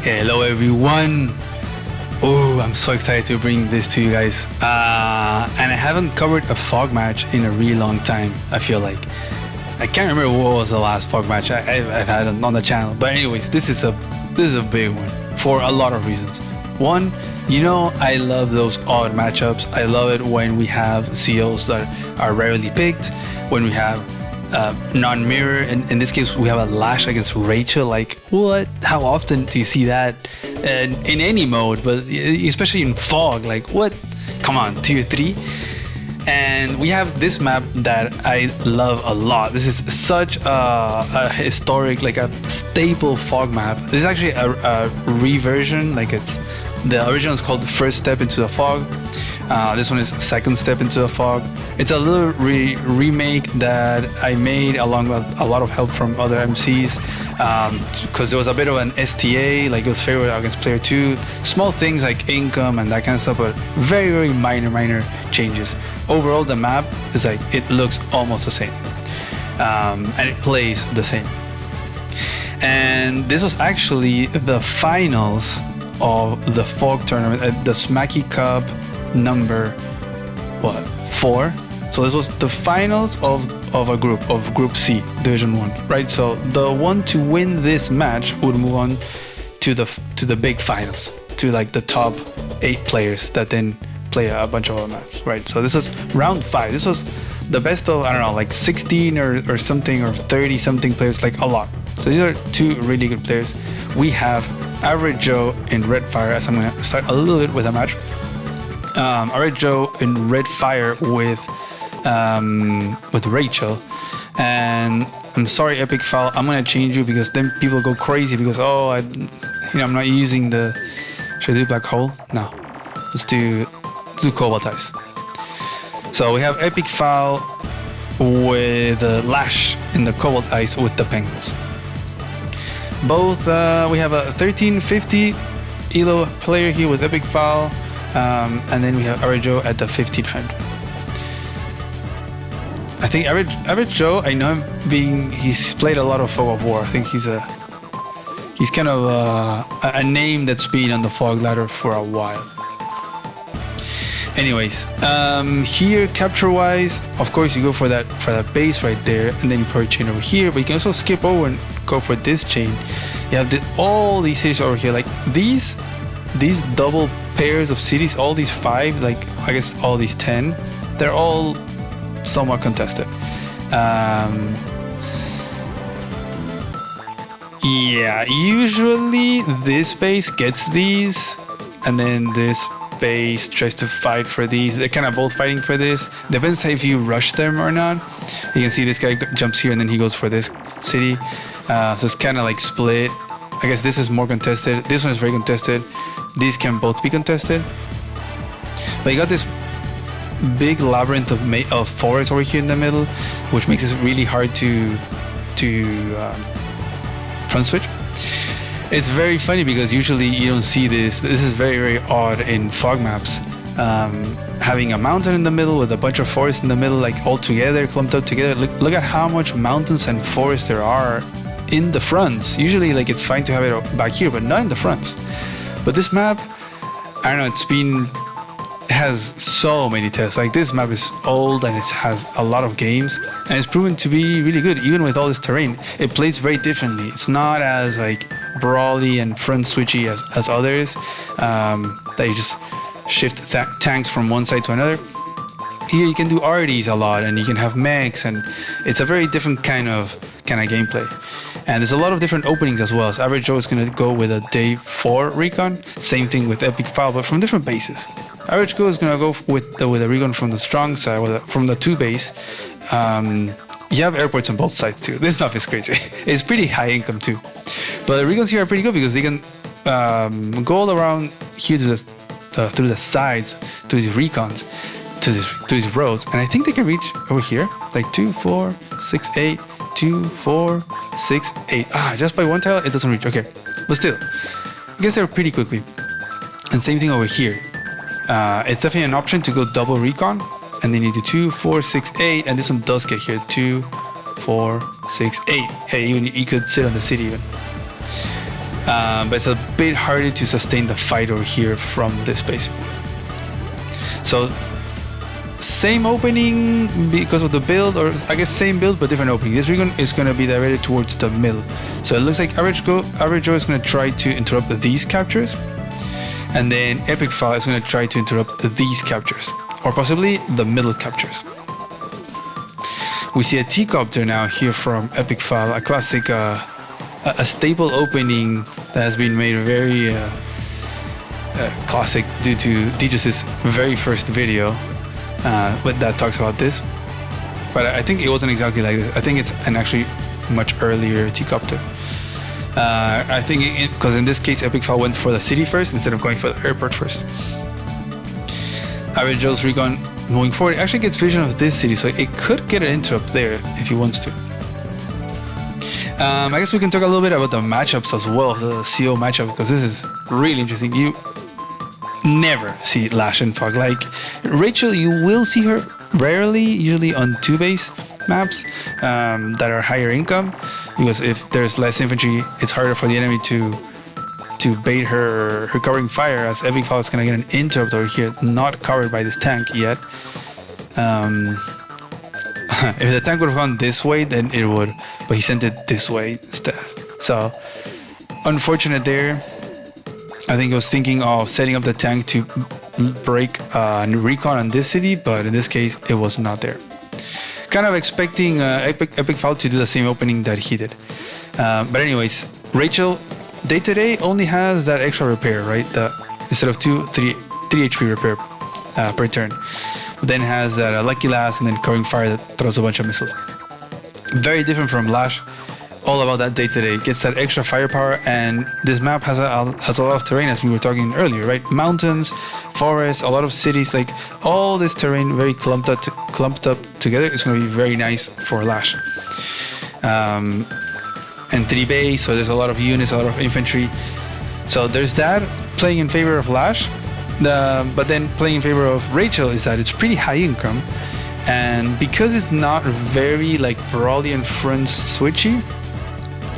Hello everyone. Oh, I'm so excited to bring this to you guys. And I haven't covered a fog match in a really long time, I feel like. I can't remember what was the last fog match I've had on the channel. But anyways, this is a big one for a lot of reasons. One, I love those odd matchups. I love it when we have COs that are rarely picked, when we have non-mirror. In this case, we have a Lash against Rachel. Like, what? How often do you see that in any mode, but especially in fog? Like, what? Come on, tier 3. And we have this map that I love a lot. This is such a historic, like a staple fog map. This is actually a reversion. Like, the original is called First Step into the Fog. This one is Second Step into the Fog. It's a little remake that I made along with a lot of help from other MCs, because there was a bit of an STA, like it was favored against player 2. Small things like income and that kind of stuff, but very, very minor changes. Overall, the map is like, it looks almost the same, and it plays the same. And this was actually the finals of the Fog tournament at the Smacky Cup number 4. So this was the finals of a group C, Division 1, right? So the one to win this match would move on to the big finals, to like the top 8 players that then play a bunch of other maps, right? So this was round 5. This was the best of, I don't know, like 16 or something, or 30 something players, like a lot. So these are 2 really good players. We have Average Joe in Red Fire, as I'm gonna start a little bit with a match. Average Joe in Red Fire with Rachel, and I'm sorry, Epic Foul, I'm gonna change you because then people go crazy because I'm not using the. Should I do Black Hole? No, let's do Cobalt Ice. So we have Epic Foul with Lash in the Cobalt Ice with the Penguins. Both we have a 1350 Elo player here with Epic Foul, and then we have Average Joe at the 1500. I think Average Joe, I know him he's played a lot of Fog of War. I think he's kind of a name that's been on the Fog ladder for a while. Anyways, here capture wise, of course you go for that base right there, and then you put a chain over here, but you can also skip over and go for this chain. You have all these cities over here, like these double pairs of cities, all these 5, like I guess all these 10, they're all somewhat contested. Yeah, usually this base gets these, and then this base tries to fight for these. They're kind of both fighting for this. Depends if you rush them or not. You can see this guy jumps here and then he goes for this city. So it's kind of like split. I guess this is more contested. This one is very contested. These can both be contested. But you got this big labyrinth of forests over here in the middle, which makes it really hard to front switch. It's very funny because usually you don't see this. This is very, very odd in fog maps. Having a mountain in the middle with a bunch of forests in the middle, like all together, clumped up together. Look at how much mountains and forests there are in the fronts. Usually, like, it's fine to have it back here, but not in the fronts. But this map, I don't know, it has so many tests. Like, this map is old and it has a lot of games, and it's proven to be really good. Even with all this terrain, it plays very differently. It's not as like brawly and front switchy as others, that you just shift tanks from one side to another. Here you can do RDs a lot, and you can have mechs, and it's a very different kind of gameplay. And there's a lot of different openings as well. So Average Joe is going to go with a day 4 recon. Same thing with Epic Foul, but from different bases. Average Joe is going to go with a recon from the strong side, from the 2 base. You have airports on both sides too. This map is crazy. It's pretty high income too. But the recons here are pretty good because they can go all around here through the sides to these recons, to these roads, and I think they can reach over here, like 2, 4, 6, 8, 2, 4, 6, 8. Just by one tile it doesn't reach. Okay, but still, I guess they're pretty quickly. And same thing over here. It's definitely an option to go double recon, and then you do 2, 4, 6, 8, and this one does get here 2, 4, 6, 8. Hey, even you could sit on the city even. but it's a bit harder to sustain the fight over here from this base. So same opening because of the build, or I guess same build but different opening. This recon is going to be directed towards the middle, so it looks like Average Joe is going to try to interrupt these captures, and then Epic File is going to try to interrupt these captures, or possibly the middle captures. We see a T-Copter now here from Epic File, a classic, a staple opening that has been made very classic due to DJ's very first video that talks about this. But I think it wasn't exactly like this. I think it's an actually much earlier T-Copter. I think because in this case Epic File went for the city first instead of going for the airport first. Average Joe's recon moving forward actually gets vision of this city, so it could get an interrupt there if he wants to. I guess we can talk a little bit about the matchups as well, the CO matchup, because this is really interesting. You never see Lash and Fog. Like Rachel, you will see her rarely, usually on 2-base maps that are higher income, because if there's less infantry, it's harder for the enemy to bait her covering fire, as Epic File is going to get an interrupt over here, not covered by this tank yet. If the tank would have gone this way, then it would, but he sent it this way instead. So, unfortunate there. I think I was thinking of setting up the tank to break recon on this city, but in this case, it was not there. Kind of expecting Epic File to do the same opening that he did. But anyways, Rachel, day-to-day only has that extra repair, right? Instead of 3 HP repair per turn. Then has that Lucky Last and then covering fire that throws a bunch of missiles. Very different from Lash. All about that day-to-day. Gets that extra firepower, and this map has a lot of terrain, as we were talking earlier, right? Mountains, forests, a lot of cities, like all this terrain very clumped up together. It's going to be very nice for Lash. And 3 base, so there's a lot of units, a lot of infantry. So there's that playing in favor of Lash. But then playing in favor of Rachel is that it's pretty high income, and because it's not very like Brawly and Friends switchy,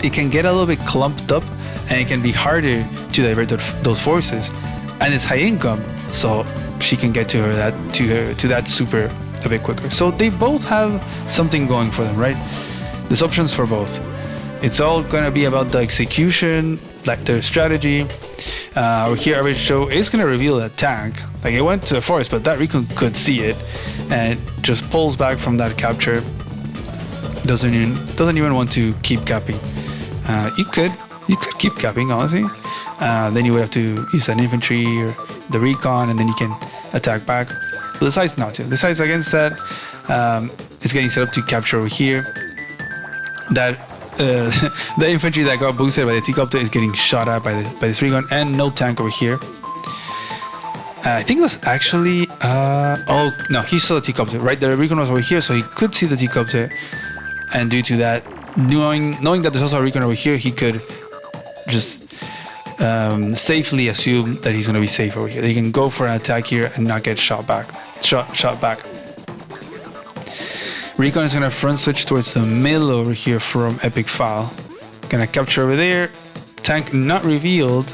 it can get a little bit clumped up, and it can be harder to divert those forces. And it's high income, so she can get to that super a bit quicker. So they both have something going for them, right? There's options for both. It's all gonna be about the execution, like their strategy. Over here, Average Joe is gonna reveal that tank. Like, it went to the forest, but that recon could see it, and it just pulls back from that capture. Doesn't even want to keep capping. You could keep capping, honestly. Then you would have to use an infantry or the recon, and then you can attack back. But decides not to. Decides against that. It's getting set up to capture over here. That the infantry that got boosted by the T-Copter is getting shot at by this recon, and no tank over here. I think it was actually oh no, he saw the T-Copter, right? The recon was over here, so he could see the T-Copter, and due to that, knowing that there's also a recon over here, he could just safely assume that he's going to be safe over here. He can go for an attack here and not get shot back. Recon is going to front switch towards the middle over here from Epic File. Gonna capture over there. Tank not revealed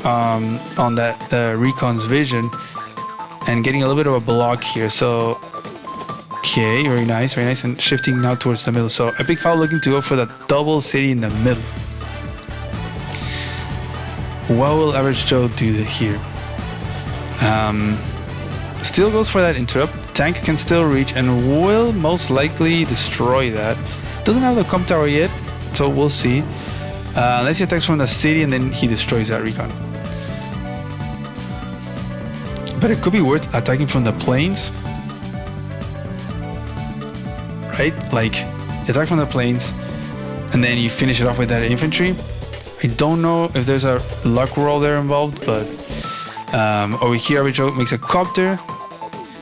on that Recon's vision, and getting a little bit of a block here. So, okay, very nice, and shifting now towards the middle. So Epic File looking to go for that double city in the middle. What will Average Joe do here? Still goes for that interrupt. Tank can still reach and will most likely destroy that. Doesn't have the comp tower yet, so we'll see. Unless he attacks from the city and then he destroys that recon. But it could be worth attacking from the plains. Right? Like, attack from the plains and then you finish it off with that infantry. I don't know if there's a luck roll there involved, but over here Average Joe makes a copter.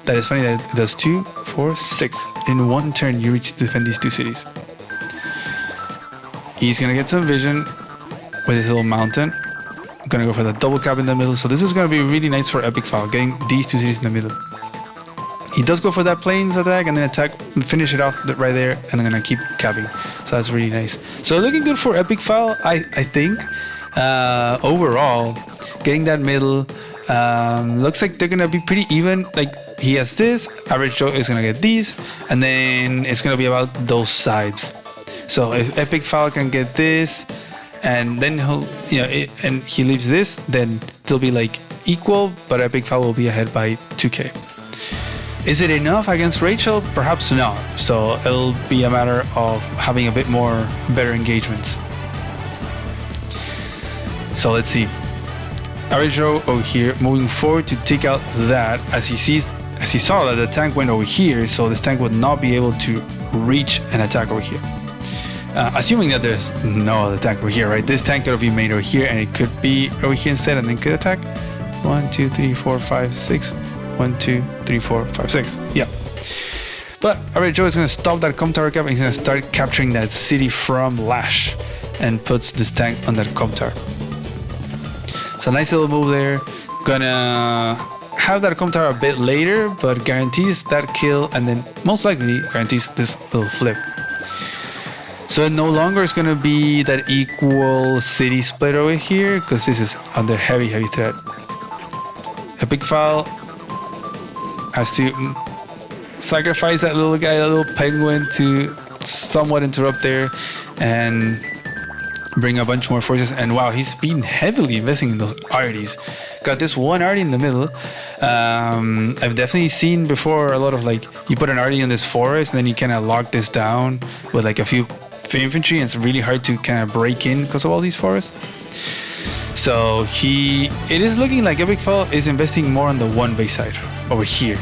That is funny that it does 2, 4, 6. In one turn you reach to defend these 2 cities. He's gonna get some vision with his little mountain. Gonna go for the double cap in the middle. So this is gonna be really nice for Epic File, getting these 2 cities in the middle. he does go for that planes attack and then finish it off right there, and I'm gonna keep capping. So that's really nice. So looking good for Epic Foul, I think. Overall, getting that middle, looks like they're gonna be pretty even. Like he has this, Average Joe is gonna get these, and then it's gonna be about those sides. So if Epic Foul can get this, and then and he leaves this, then it'll be like equal, but Epic Foul will be ahead by 2k. Is it enough against Rachel? Perhaps not. So it'll be a matter of having a bit more better engagements. So let's see. Average Joe over here, moving forward to take out that, as he saw that the tank went over here, so this tank would not be able to reach an attack over here. Assuming that there's no other tank over here, right? This tank could be made over here, and it could be over here instead, and then could attack. 1, 2, 3, 4, 5, 6. 1, 2, 3, 4, 5, 6. Yeah. But Average Joe is going to stop that com tower cap, and he's going to start capturing that city from Lash, and puts this tank on that com tower. So nice little move there. Gonna have that com tower a bit later, but guarantees that kill, and then most likely guarantees this little flip. So it no longer is going to be that equal city split over here, because this is under heavy threat. Epic Foul has to sacrifice that little guy, that little penguin, to somewhat interrupt there and bring a bunch more forces. And wow, he's been heavily investing in those arties. Got this one arty in the middle. I've definitely seen before a lot of like, you put an arty in this forest and then you kind of lock this down with like a few infantry, and it's really hard to kind of break in because of all these forests. So it is looking like Epic Foul is investing more on the one base side over here.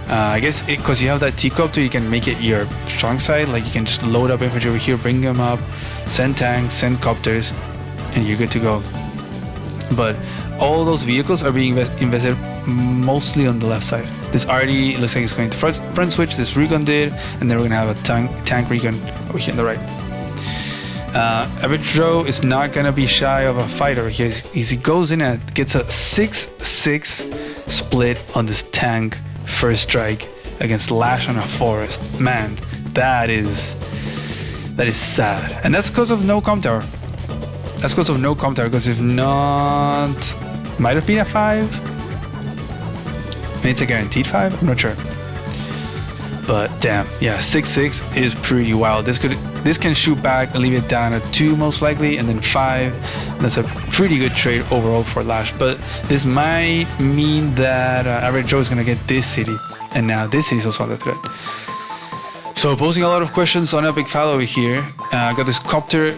I guess because you have that T-Copter, you can make it your strong side. Like you can just load up infantry over here, bring them up, send tanks, send copters, and you're good to go. But all those vehicles are being invested mostly on the left side. This already looks like it's going to front switch. This recon did, and then we're gonna have a tank recon over here on the right. Average Joe is not gonna be shy of a fight over here. He goes in and gets a 6-6 split on this tank first strike against Lash on a forest. Man, that is sad, and that's because of no com tower. That's because of no com tower. Because if not, might have been a 5. Maybe it's a guaranteed 5. I'm not sure. But damn, yeah, 6-6 is pretty wild. This can shoot back and leave it down at 2 most likely, and then 5. That's a pretty good trade overall for Lash. But this might mean that Average Joe is gonna get this city, and now this city is also under threat. So posing a lot of questions on Epic Foul over here. Got this copter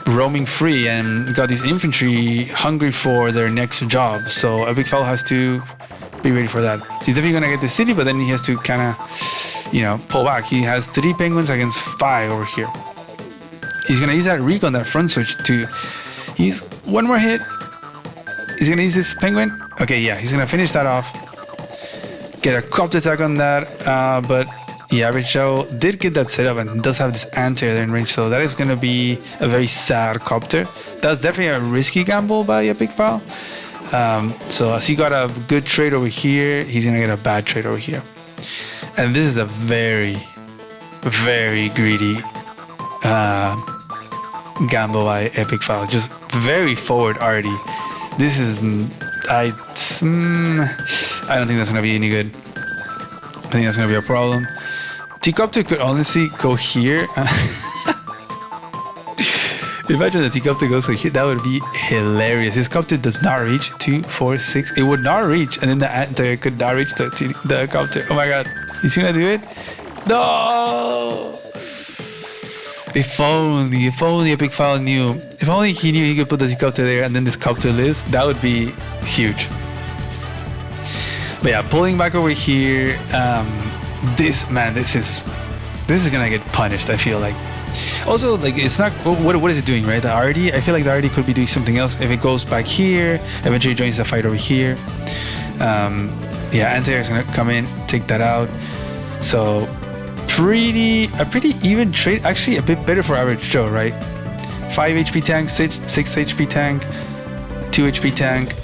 roaming free, and got these infantry hungry for their next job. So Epic Foul has to be ready for that. He's definitely gonna get the city, but then he has to kind of, pull back. He has 3 penguins against 5 over here. He's gonna use that recon, that front switch to. He's one more hit. He's gonna use this penguin. Okay, yeah, he's gonna finish that off. Get a copter attack on that, but yeah, Average Joe did get that set up and does have this anti-air in range, so that is gonna be a very sad copter. That's definitely a risky gamble by Epic Foul. So as he got a good trade over here, he's gonna get a bad trade over here. And this is a very, very greedy gamble by Epic Foul. Just very forward arty. This is, I don't think that's gonna be any good. I think that's gonna be a problem. T-Copter could honestly go here. Imagine the T-Copter goes here. That would be hilarious. His copter does not reach 2, 4, 6. It would not reach, and then the anti could not reach the copter. Oh my god, he's gonna do it? No! If only Epic Foul knew. If only he knew he could put the T-Copter there, and then this copter lives. That would be huge. But yeah, pulling back over here. This is gonna get punished, I feel like. Also, like, it's not, what is it doing, right? The RD, I feel like the RD could be doing something else. If it goes back here, eventually joins the fight over here. Yeah, anti-air is gonna come in, take that out. So a pretty even trade, actually a bit better for Average Joe, right? 5 HP tank, 6 HP tank, 2 HP tank,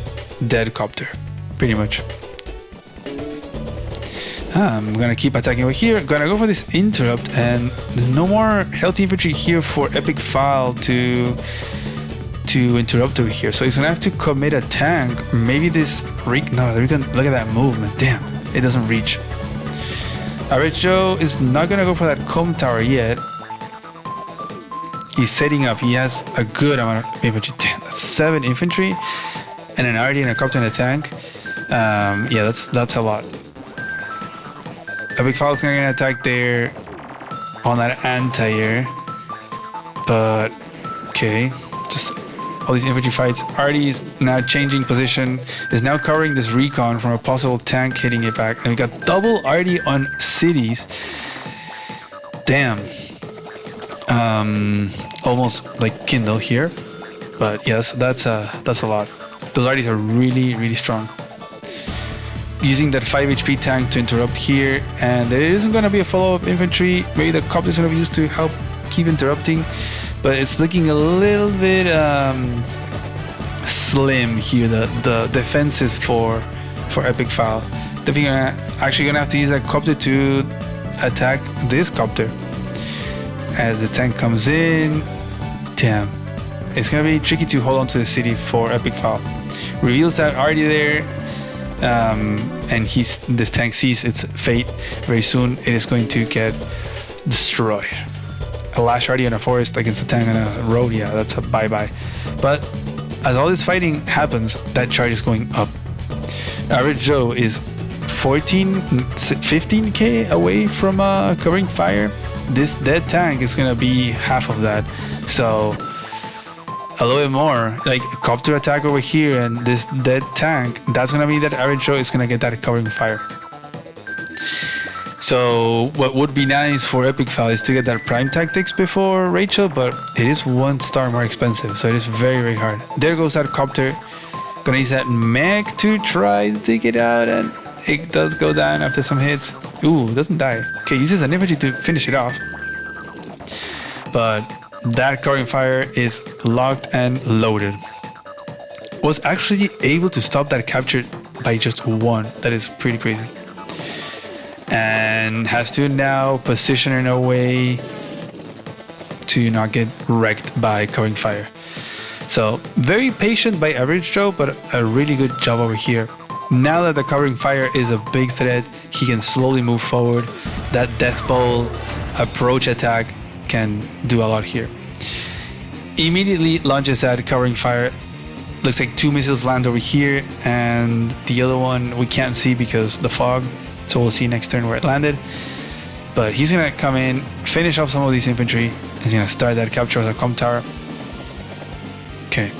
dead copter, pretty much. I'm gonna keep attacking over here. Gonna go for this interrupt, and there's no more healthy infantry here for Epic File to interrupt over here. So he's gonna have to commit a tank. Maybe this no, look at that movement. Damn, it doesn't reach. Average Joe is not gonna go for that comb tower yet. He's setting up. He has a good amount of infantry. Damn, that's 7 infantry and an RD and a copter and a tank. Yeah, that's a lot. Epic File is gonna attack there on that anti-air, but okay, just all these infantry fights. RD is now changing position, is now covering this recon from a possible tank hitting it back, and we got double RD on cities. Damn. Almost like Kindle here, but yes, that's a lot. Those RDs are really strong. Using that 5 HP tank to interrupt here, and there isn't going to be a follow-up infantry. Maybe the copter is going to be used to help keep interrupting, but it's looking a little bit slim here. The defenses for Epic File. They're actually going to have to use that copter to attack this copter. As the tank comes in, damn, it's going to be tricky to hold on to the city for Epic File. Reveals that already there. And this tank sees its fate. Very soon it is going to get destroyed. A lash RD on a forest against a tank on a road, yeah, that's a bye-bye. But as all this fighting happens, that charge is going up. Average Joe is 15k away from covering fire. This dead tank is gonna be half of that, so a little bit more, like a copter attack over here and this dead tank, that's gonna be that Average Joe is gonna get that covering fire. So what would be nice for Epic File is to get that prime tactics before Rachel, but it is 1 star more expensive, so it is very hard. There goes that copter. Gonna use that mech to try to take it out, and it does go down after some hits. Ooh, doesn't die. Okay, uses an infantry to finish it off, but that covering fire is locked and loaded. Was actually able to stop that capture by just 1. That is pretty crazy. And has to now position in a way to not get wrecked by covering fire. So very patient by Average Joe, but a really good job over here. Now that the covering fire is a big threat, he can slowly move forward. That Death Bowl approach attack can do a lot here. Immediately launches that covering fire. Looks like 2 missiles land over here, and the other one we can't see because the fog, so we'll see next turn where it landed. But he's gonna come in, finish off some of these infantry. He's gonna start that capture of the comm tower. Okay.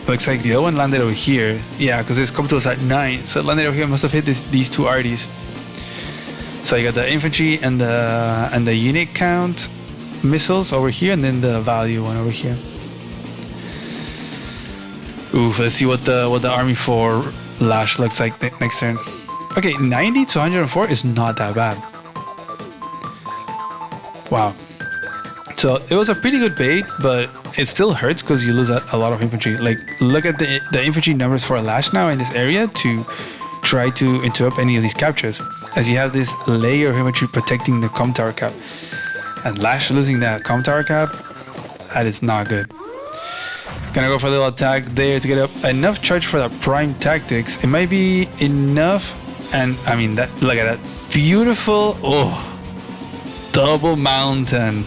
Looks like the other one landed over here. Yeah, because this comm tower was at 9, so it landed over here. Must have hit these 2 RDs. So you got the infantry and the unit count missiles over here, and then the value one over here. Oof, let's see what the army for Lash looks like next turn. Okay, 90 to 104 is not that bad. Wow. So it was a pretty good bait, but it still hurts because you lose a lot of infantry. Like, look at the infantry numbers for Lash now in this area to try to interrupt any of these captures, as you have this layer of infantry protecting the comm tower cap. And Lash losing that comm tower cap, that is not good. Gonna go for a little attack there to get up enough charge for the prime tactics. It might be enough, and I mean, that, look at that beautiful, double mountain.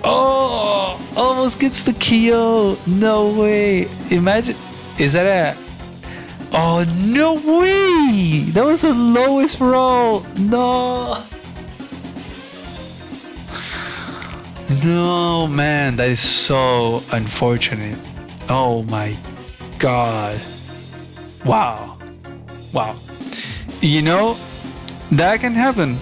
Oh, almost gets the KO. No way. Imagine, is that a, oh no way, that was the lowest roll. No, man, that is so unfortunate. Oh my god. Wow. You know, that can happen,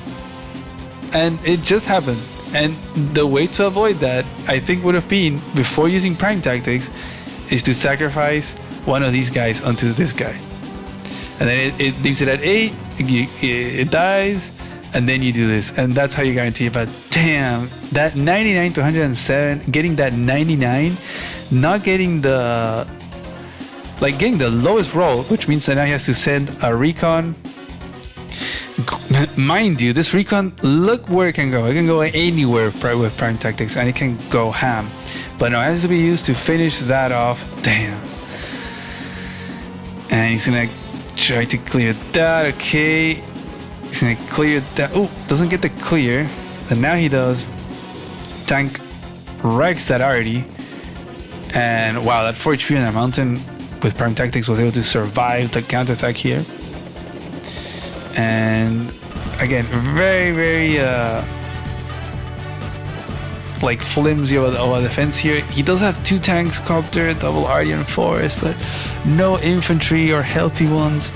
and it just happened. And the way to avoid that, I think, would have been, before using prime tactics, is to sacrifice one of these guys onto this guy, and then it leaves it at 8, it dies, and then you do this, and that's how you guarantee it. But damn, that 99 to 107, getting that 99, not getting the like getting the lowest roll, which means that now he has to send a recon. Mind you, this recon, look where it can go. It can go anywhere with prime tactics, and it can go ham. But no, it has to be used to finish that off. Damn. And he's gonna try to clear that. Okay, he's gonna clear that. Oh, doesn't get the clear. And now he does. Tank wrecks that already. And wow, that 4 HP on that mountain with prime tactics was able to survive the counterattack here. And again, very like flimsy of a defense here. He does have 2 tanks, copter, double Ardian forest, but no infantry or healthy ones.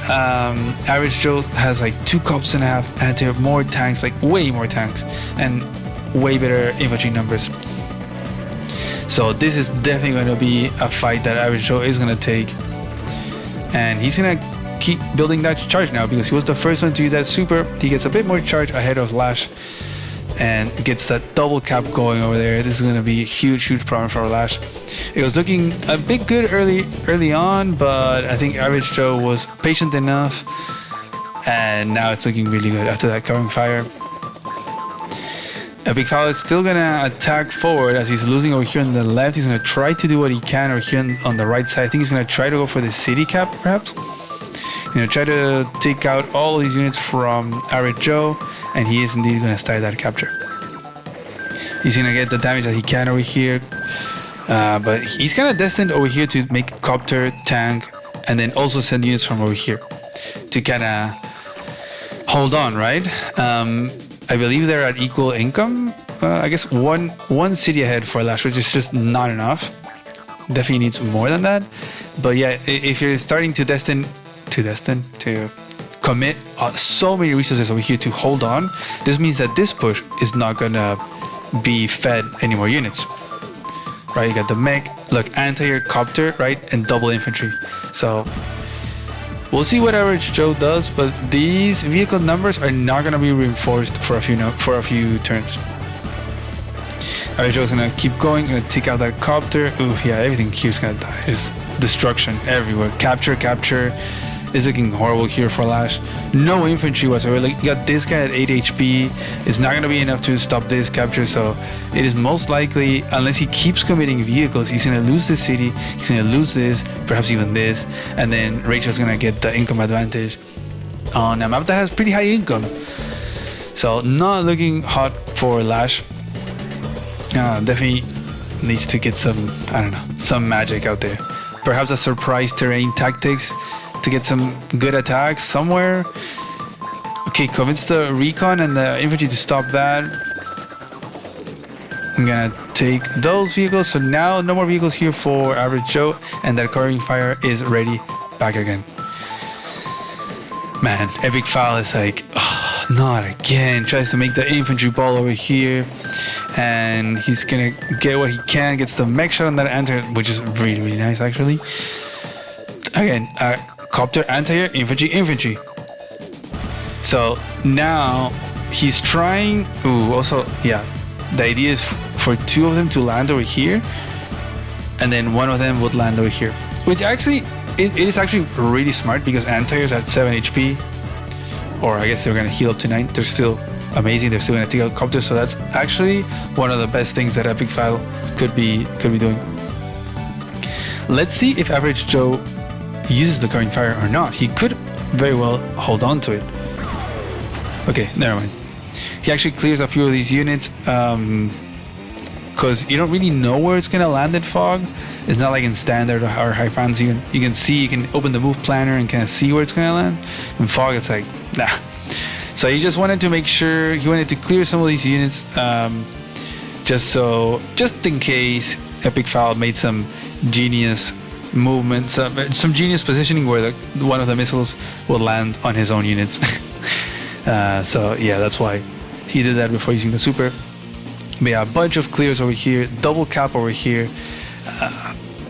Average Joe has like 2 cops and a half, and to have more tanks, like way more tanks, and way better infantry numbers. So this is definitely going to be a fight that Average Joe is going to take, and he's going to keep building that charge now because he was the first one to use that super. He gets a bit more charge ahead of Lash and gets that double cap going over there. This is going to be a huge problem for Lash. It was looking a bit good early on, but I think Average Joe was patient enough, and now it's looking really good after that covering fire. Epic Foul is still gonna attack forward as he's losing over here on the left. He's gonna try to do what he can over here on the right side. I think he's gonna try to go for the city cap, perhaps. Try to take out all of these units from Average Joe, and he is indeed gonna start that capture. He's gonna get the damage that he can over here, but he's kind of destined over here to make copter, tank, and then also send units from over here to kind of hold on, right? I believe they're at equal income. I guess one city ahead for Lash, which is just not enough. Definitely needs more than that. But yeah, if you're starting to commit so many resources over here to hold on, this means that this push is not gonna be fed any more units. Right, you got the mech, look, anti-air copter, right, and double infantry. So we'll see what Average Joe does, but these vehicle numbers are not going to be reinforced for a few turns. Average Joe's going to keep going, going to take out that copter. Ooh, yeah, everything here is going to die. There's destruction everywhere. Capture is looking horrible here for Lash. No infantry whatsoever. Like, you got this guy at 8 HP. It's not going to be enough to stop this capture, so it is most likely, unless he keeps committing vehicles, he's going to lose this city, he's going to lose this, perhaps even this, and then Rachel's going to get the income advantage on a map that has pretty high income. So not looking hot for Lash. Definitely needs to get some, I don't know, some magic out there. Perhaps a surprise terrain tactics to get some good attacks somewhere. Okay, convince the recon and the infantry to stop that. I'm gonna take those vehicles, so now no more vehicles here for Average Joe, and that covering fire is ready back again. Man, Epic Foul is like, oh, not again. Tries to make the infantry ball over here, and he's gonna get what he can, gets the mech shot on that anti, which is really nice actually. Again, copter, anti-air, infantry. So now he's trying. Ooh, also, yeah, the idea is for 2 of them to land over here, and then 1 of them would land over here. Which actually, it is actually really smart because anti-air is at 7 HP, or I guess they're gonna heal up to 9. They're still amazing. They're still gonna take out copter, so that's actually one of the best things that Epic Foul could be doing. Let's see if Average Joe uses the covering fire or not. He could very well hold on to it. Okay, never mind. He actually clears a few of these units because you don't really know where it's gonna land in fog. It's not like in standard or high fantasy. You can see, you can open the move planner and kind of see where it's gonna land. In fog, it's like nah. So he just wanted to make sure, he wanted to clear some of these units, just in case Epic Foul made some genius movement, some genius positioning where one of the missiles will land on his own units. So yeah, that's why he did that before using the super. But yeah, a bunch of clears over here, double cap over here.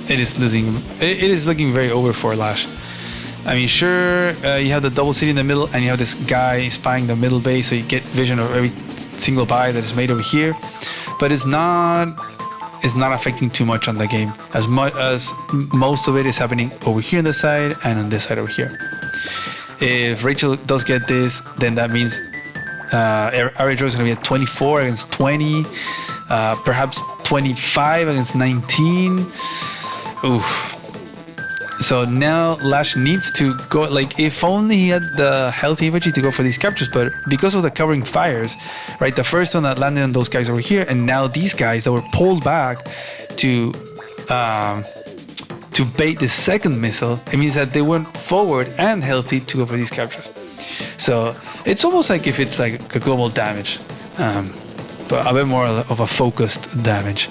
It is looking very over for Lash. I mean, sure, you have the double city in the middle, and you have this guy spying the middle base, so you get vision of every single buy that is made over here. But it's not is not affecting too much on the game, as much as most of it is happening over here on the side and on this side over here. If Rachel does get this, then that means average Joe is going to be at 24 against 20, perhaps 25 against 19. Oof. So now Lash needs to go, like, if only he had the healthy infantry to go for these captures, but because of the covering fires, right, the first one that landed on those guys over here, and now these guys that were pulled back to bait the second missile, it means that they went forward and healthy to go for these captures. So it's almost like if it's like a global damage, but a bit more of a focused damage.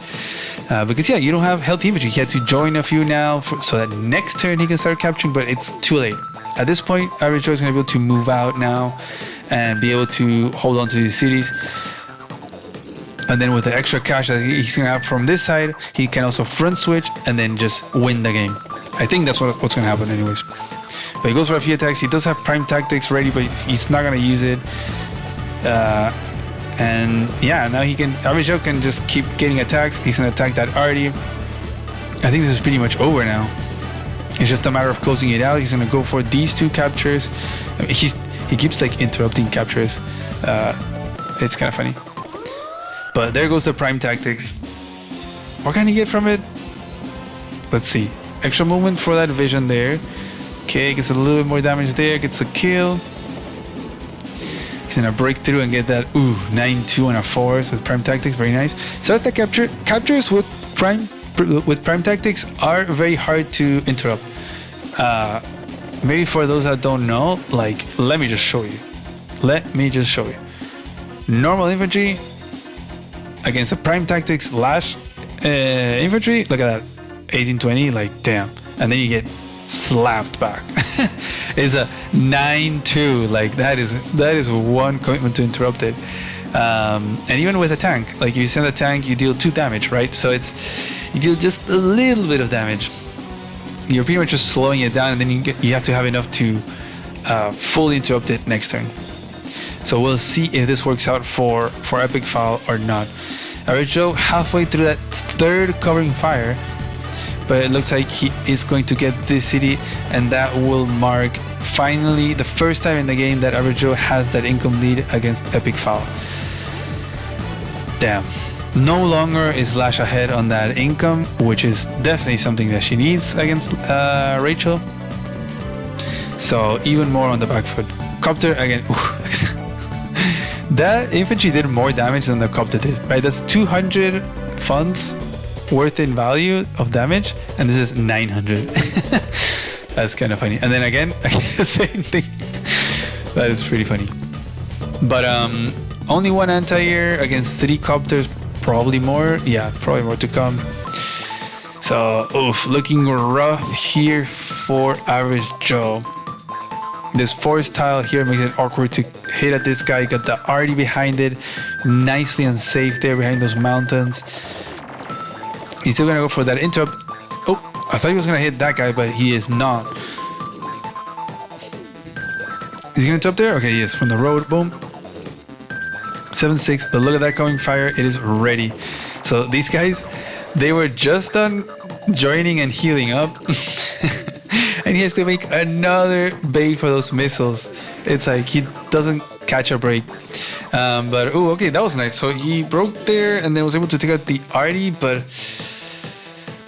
Because yeah, you don't have healthy infantry. He had to join a few now so that next turn he can start capturing, but it's too late. At this point, Average Joe is going to be able to move out now and be able to hold on to these cities. And then with the extra cash that he's going to have from this side, he can also front switch and then just win the game. I think that's what's going to happen anyways. But he goes for a few attacks. He does have prime tactics ready, but he's not going to use it. And yeah, now he can, Average Joe can just keep getting attacks. He's gonna attack that arty. I think this is pretty much over now. It's just a matter of closing it out. He's gonna go for these two captures. I mean, he keeps like interrupting captures. It's kind of funny. But there goes the prime tactics. What can he get from it? Let's see. Extra movement for that vision there. Okay, gets a little bit more damage there. Gets the kill. He's gonna break through and get that 9-2 and a 4 with prime tactics. Very nice. So that captures with prime tactics are very hard to interrupt. Maybe for those that don't know, like, let me just show you. Normal infantry against the prime tactics Lash infantry. Look at that, 18-20. Like, damn. And then you get slapped back. It's a 9-2. Like, that is one commitment to interrupt it. And even with a tank, like, if you send a tank, you deal 2 damage, right? So you deal just a little bit of damage. You're pretty much just slowing it down, and then you have to have enough to fully interrupt it next turn. So we'll see if this works out for Epic Foul or not. Average Joe halfway through that third covering fire, but it looks like he is going to get this city, and that will mark finally the first time in the game that Average Joe has that income lead against Epic Foul. Damn. No longer is Lash ahead on that income, which is definitely something that she needs against Rachel. So even more on the back foot. Copter again. That infantry did more damage than the copter did, right? That's 200 funds worth in value of damage, and this is 900. That's kind of funny. And then again, the same thing. That is pretty funny. But only 1 anti-air against 3 copters, probably more. Yeah, probably more to come. So, looking rough here for Average Joe. This forest tile here makes it awkward to hit at this guy. You got the arty behind it, nicely and safe there behind those mountains. He's still gonna go for that interrupt. Oh, I thought he was gonna hit that guy, but he is not. Is he gonna interrupt there? Okay, yes, from the road, boom. 7-6, but look at that coming fire. It is ready. So these guys, they were just done joining and healing up. And he has to make another bait for those missiles. It's like he doesn't catch a break. But okay, that was nice. So he broke there and then was able to take out the arty, but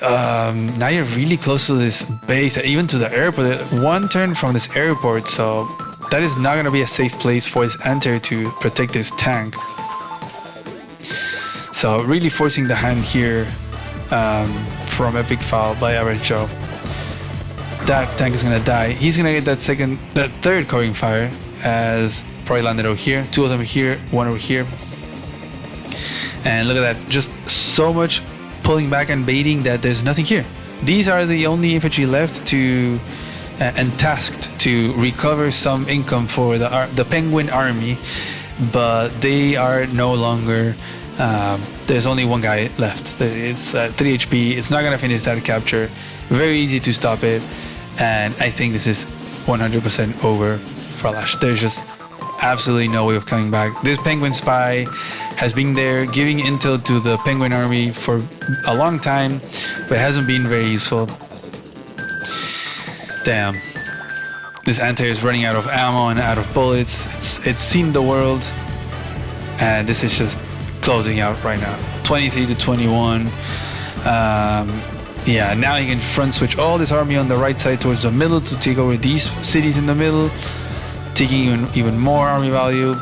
now you're really close to this base, even to the airport. 1 turn from this airport, so that is not going to be a safe place for this anti-air to protect this tank. So really forcing the hand here from Epic Foul by Average Joe. That tank is gonna die. He's gonna get that third covering fire, as probably landed over here. 2 of them here, 1 over here. And look at that, just so much pulling back and baiting that there's nothing here. These are the only infantry left to and tasked to recover some income for the Penguin army, but they are no longer. There's only 1 guy left. It's 3 HP. It's not gonna finish that capture. Very easy to stop it. And I think this is 100% over for Lash. There's just absolutely no way of coming back. This Penguin Spy has been there giving intel to the Penguin army for a long time, but hasn't been very useful. Damn. This anti is running out of ammo and out of bullets. It's seen the world, and this is just closing out right now. 23 to 21. Yeah, now he can front switch all this army on the right side towards the middle to take over these cities in the middle, taking even more army value.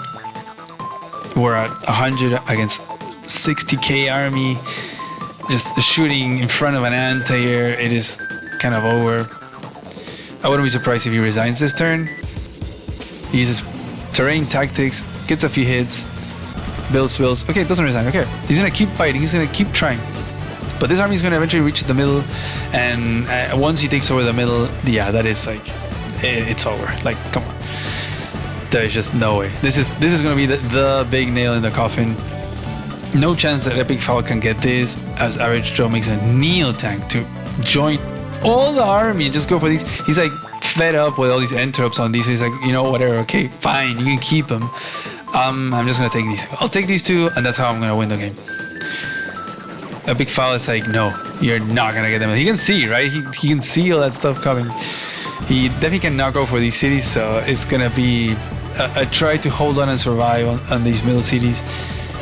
We're at 100 against 60k army, just shooting in front of an anti-air. It is kind of over. I wouldn't be surprised if he resigns this turn. He uses terrain tactics, gets a few hits, builds. Okay, doesn't resign. Okay, he's gonna keep fighting. He's gonna keep trying. But this army is gonna eventually reach the middle, and once he takes over the middle, yeah, that is like, it's over. Like, come on. There's just no way. This is gonna be the big nail in the coffin. No chance that Epic Foul can get this, as Average Joe makes a Neo tank to join all the army and just go for these. He's like fed up with all these interrupts on these. So he's like, you know, whatever. Okay, fine, you can keep them. I'm just gonna take these. I'll take these two, and that's how I'm gonna win the game. Epic Foul is like, no, you're not gonna get them. He can see, right? He can see all that stuff coming. He definitely cannot go for these cities, so it's gonna be a try to hold on and survive on these middle cities.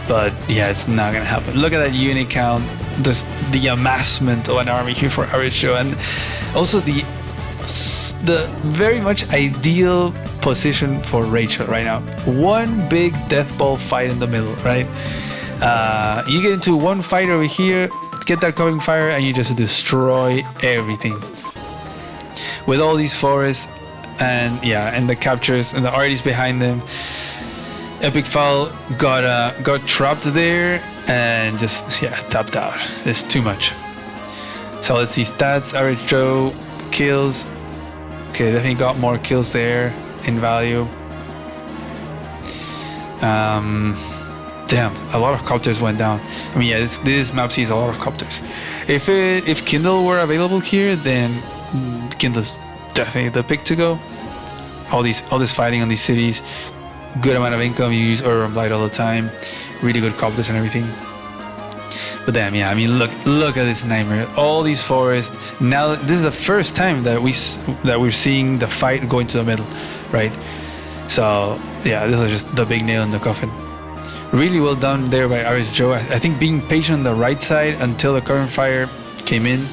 But yeah, it's not gonna happen. Look at that unit count, just the amassment of an army here for Average Joe, and also the very much ideal position for Rachel right now. One big death ball fight in the middle, right? You get into one fight over here, get that covering fire, and you just destroy everything. With all these forests, and yeah, and the captures and the arties behind them, Epic Foul got trapped there and just, yeah, tapped out. It's too much. So let's see stats. Average Joe kills. Okay, definitely got more kills there in value. Damn, a lot of copters went down. I mean, yeah, this map sees a lot of copters. If Kindle were available here, then Kindle's definitely the pick to go. All this fighting on these cities, good amount of income. You use Urban Blight all the time, really good copters and everything. But damn, yeah, I mean, look at this nightmare. All these forests. Now this is the first time that we're seeing the fight go into the middle, right? So yeah, this is just the big nail in the coffin. Really well done there by Average Joe. I think being patient on the right side until the current fire came in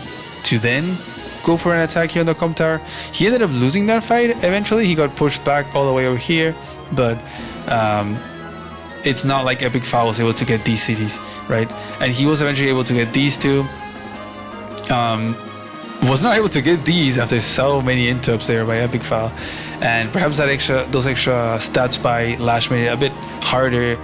to then go for an attack here on the comp tower. He ended up losing that fight eventually. He got pushed back all the way over here, but it's not like Epic Foul was able to get these cities, right? And he was eventually able to get these two. Was not able to get these after so many interrupts there by Epic Foul, and perhaps those extra stats by Lash made it a bit harder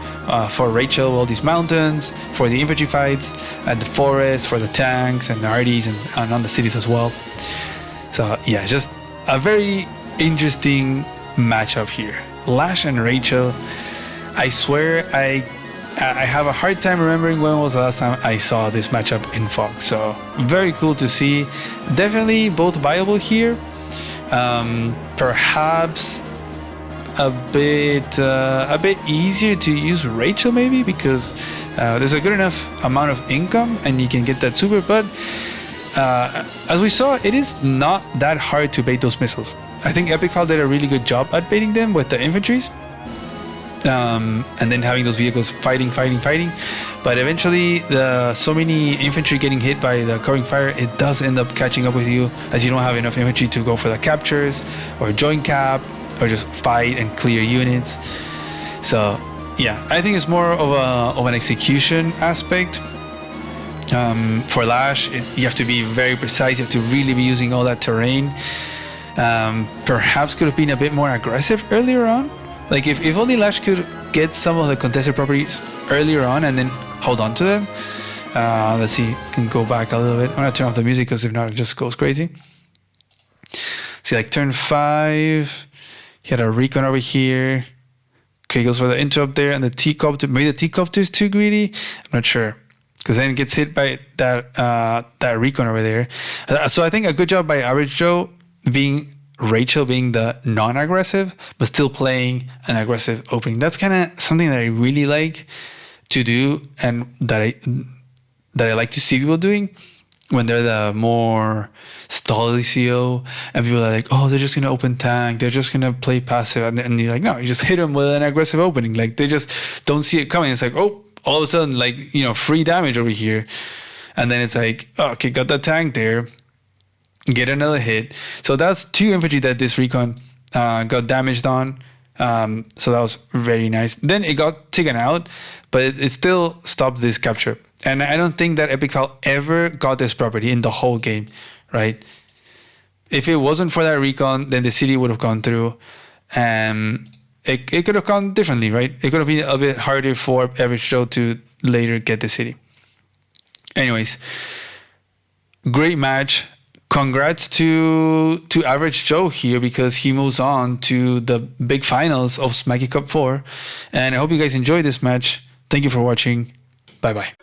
for Rachel. All these mountains for the infantry fights, and the forest for the tanks and the arties, and on the cities as well. So yeah, just a very interesting matchup here. Lash and Rachel. I swear I have a hard time remembering when was the last time I saw this matchup in Fog. So very cool to see. Definitely both viable here. Perhaps a bit easier to use Rachel maybe, because there's a good enough amount of income and you can get that super. But as we saw, it is not that hard to bait those missiles. I think Epic Foul did a really good job at baiting them with the infantries. And then having those vehicles fighting. But eventually, so many infantry getting hit by the covering fire, it does end up catching up with you, as you don't have enough infantry to go for the captures or join cap or just fight and clear units. So yeah, I think it's more of an execution aspect. For Lash, you have to be very precise. You have to really be using all that terrain. Perhaps could have been a bit more aggressive earlier on. Like if only Lash could get some of the contested properties earlier on and then hold on to them. Let's see, can go back a little bit. I'm gonna turn off the music because if not it just goes crazy. See, like turn 5, he had a recon over here. Okay, goes for the interrupt there, and the T-copter. Maybe the T-copter is too greedy. I'm not sure, because then it gets hit by that recon over there. So I think a good job by Average Joe Rachel being the non-aggressive, but still playing an aggressive opening. That's kind of something that I really like to do, and that I like to see people doing when they're the more stally CO, and people are like, oh, they're just gonna open tank, they're just gonna play passive, and you're like, no, you just hit them with an aggressive opening. Like, they just don't see it coming. It's like, oh, all of a sudden, like, free damage over here, and then it's like, oh, okay, got that tank there, get another hit. So that's 2 infantry that this recon got damaged on. So that was very nice. Then it got taken out, but it still stopped this capture. And I don't think that Epic File ever got this property in the whole game, right? If it wasn't for that recon, then the city would have gone through, and it could have gone differently, right? It could have been a bit harder for Average Joe to later get the city. Anyways, great match. Congrats to Average Joe here, because he moves on to the big finals of Smacky Cup 4. And I hope you guys enjoyed this match. Thank you for watching. Bye-bye.